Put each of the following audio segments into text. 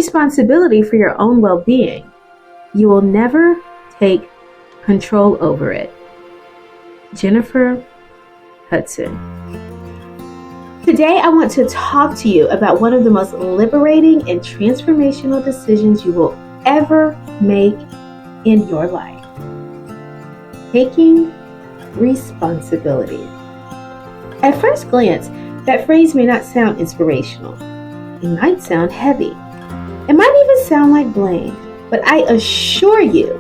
responsibility for your own well-being, you will never take control over it. Jennifer Hudson. Today, I want to talk to you about one of the most liberating and transformational decisions you will ever make in your life. Taking responsibility. At first glance, that phrase may not sound inspirational. It might sound heavy. It might even sound like blame, but I assure you,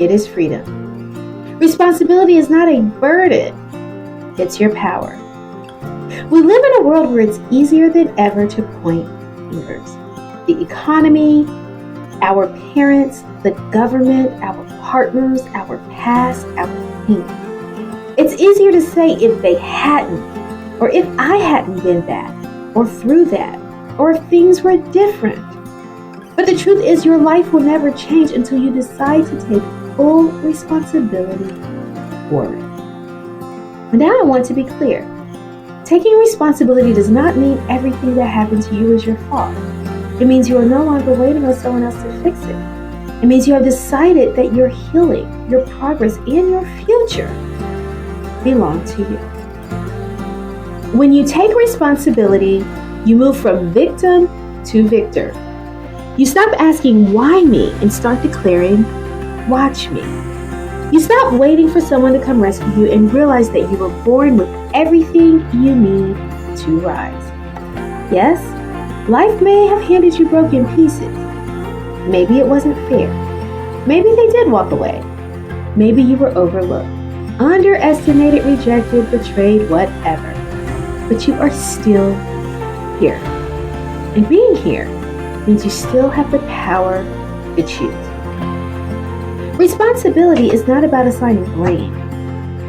it is freedom. Responsibility is not a burden, it's your power. We live in a world where it's easier than ever to point fingers. The economy, our parents, the government, our partners, our past, our pain. It's easier to say if they hadn't, or if I hadn't been that, or through that, or if things were different. But the truth is, your life will never change until you decide to take full responsibility for it. And now I want to be clear. Taking responsibility does not mean everything that happened to you is your fault. It means you are no longer waiting on someone else to fix it. It means you have decided that your healing, your progress, and your future belong to you. When you take responsibility, you move from victim to victor. You stop asking, why me, and start declaring, watch me. You stop waiting for someone to come rescue you and realize that you were born with everything you need to rise. Yes, life may have handed you broken pieces. Maybe it wasn't fair. Maybe they did walk away. Maybe you were overlooked, underestimated, rejected, betrayed, whatever. But you are still here. And being here means you still have the power to choose. Responsibility is not about assigning blame.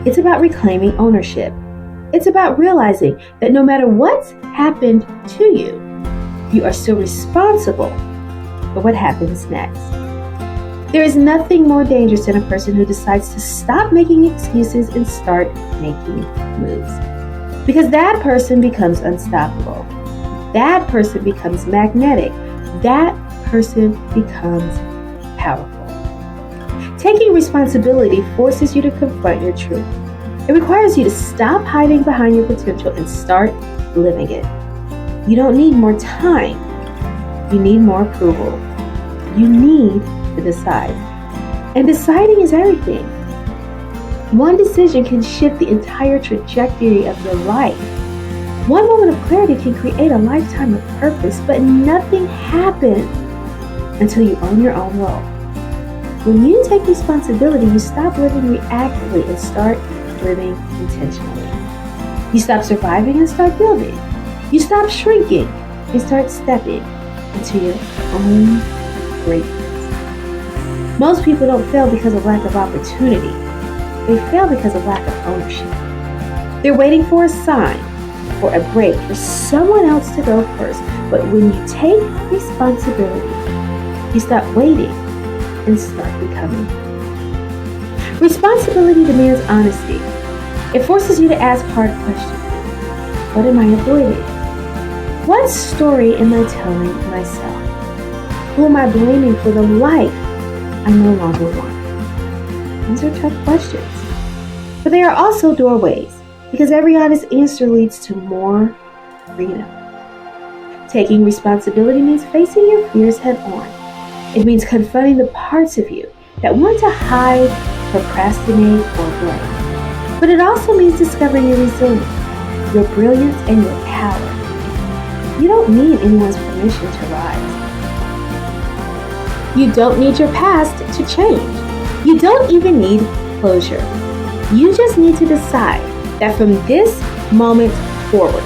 It's about reclaiming ownership. It's about realizing that no matter what's happened to you, you are still responsible for what happens next. There is nothing more dangerous than a person who decides to stop making excuses and start making moves. Because that person becomes unstoppable. That person becomes magnetic. That person becomes powerful. Taking responsibility forces you to confront your truth. It requires you to stop hiding behind your potential and start living it. You don't need more time. You need more approval. You need to decide. And deciding is everything. One decision can shift the entire trajectory of your life. One moment of clarity can create a lifetime of purpose, but nothing happens until you own your own role. When you take responsibility, you stop living reactively and start living intentionally. You stop surviving and start building. You stop shrinking and start stepping into your own greatness. Most people don't fail because of lack of opportunity. They fail because of lack of ownership. They're waiting for a sign, for a break, for someone else to go first. But when you take responsibility, you stop waiting and start becoming. Responsibility demands honesty. It forces you to ask hard questions. What am I avoiding? What story am I telling myself? Who am I blaming for the life I no longer want? These are tough questions. But they are also doorways, because every honest answer leads to more freedom. Taking responsibility means facing your fears head on. It means confronting the parts of you that want to hide, procrastinate, or blame. But it also means discovering your resilience, your brilliance, and your power. You don't need anyone's permission to rise. You don't need your past to change. You don't even need closure. You just need to decide that from this moment forward,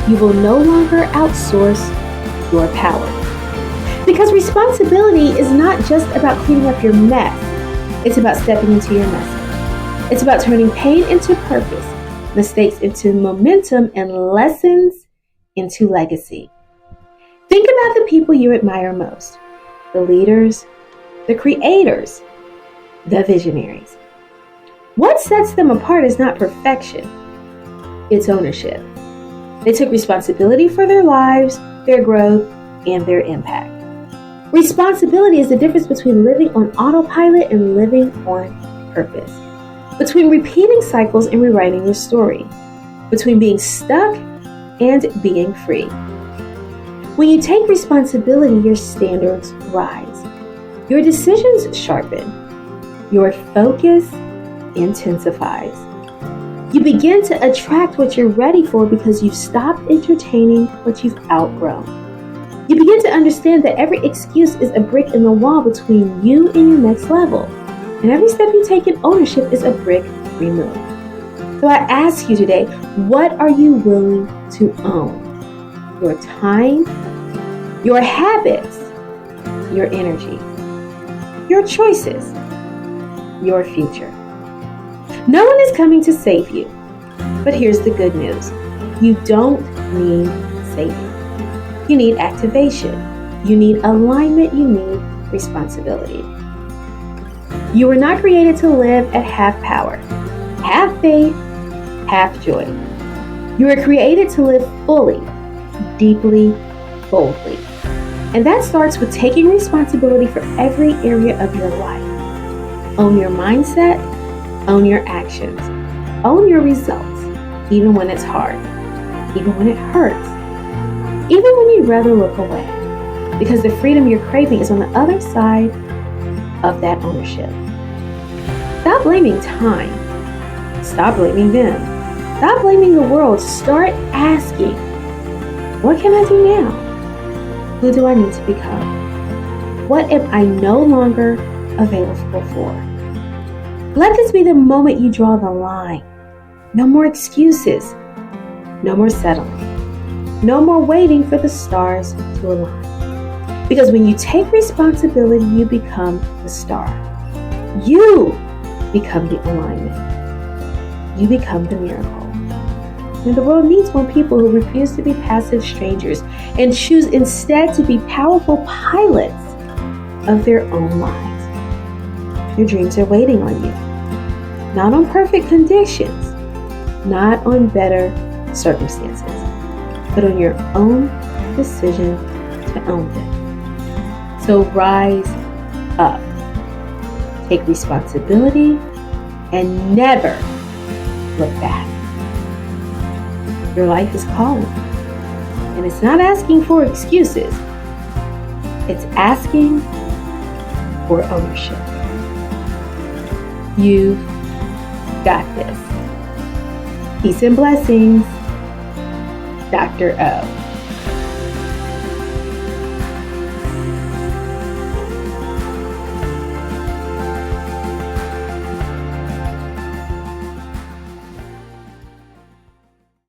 you will no longer outsource your power. Because responsibility is not just about cleaning up your mess. It's about stepping into your message. It's about turning pain into purpose, mistakes into momentum, and lessons into legacy. Think about the people you admire most. The leaders, the creators, the visionaries. What sets them apart is not perfection. It's ownership. They took responsibility for their lives, their growth, and their impact. Responsibility is the difference between living on autopilot and living on purpose, between repeating cycles and rewriting your story, between being stuck and being free. When you take responsibility, your standards rise, your decisions sharpen, your focus intensifies. You begin to attract what you're ready for because you've stopped entertaining what you've outgrown. You begin to understand that every excuse is a brick in the wall between you and your next level. And every step you take in ownership is a brick removed. So I ask you today, what are you willing to own? Your time, your habits, your energy, your choices, your future. No one is coming to save you. But here's the good news. You don't need saving. You need activation. You need alignment. You need responsibility. You were not created to live at half power, half faith, half joy. You were created to live fully, deeply, boldly. And that starts with taking responsibility for every area of your life. Own your mindset, own your actions, own your results, even when it's hard, even when it hurts, even when you'd rather look away, because the freedom you're craving is on the other side of that ownership. Stop blaming time. Stop blaming them. Stop blaming the world. Start asking, what can I do now? Who do I need to become? What am I no longer available for? Let this be the moment you draw the line. No more excuses. No more settling. No more waiting for the stars to align. Because when you take responsibility, you become the star. You become the alignment. You become the miracle. And the world needs more people who refuse to be passive strangers and choose instead to be powerful pilots of their own lives. Your dreams are waiting on you. Not on perfect conditions, not on better circumstances, but on your own decision to own them. So rise up, take responsibility, and never look back. Your life is calling, and it's not asking for excuses. It's asking for ownership. You've got this. Peace and blessings, Dr. O.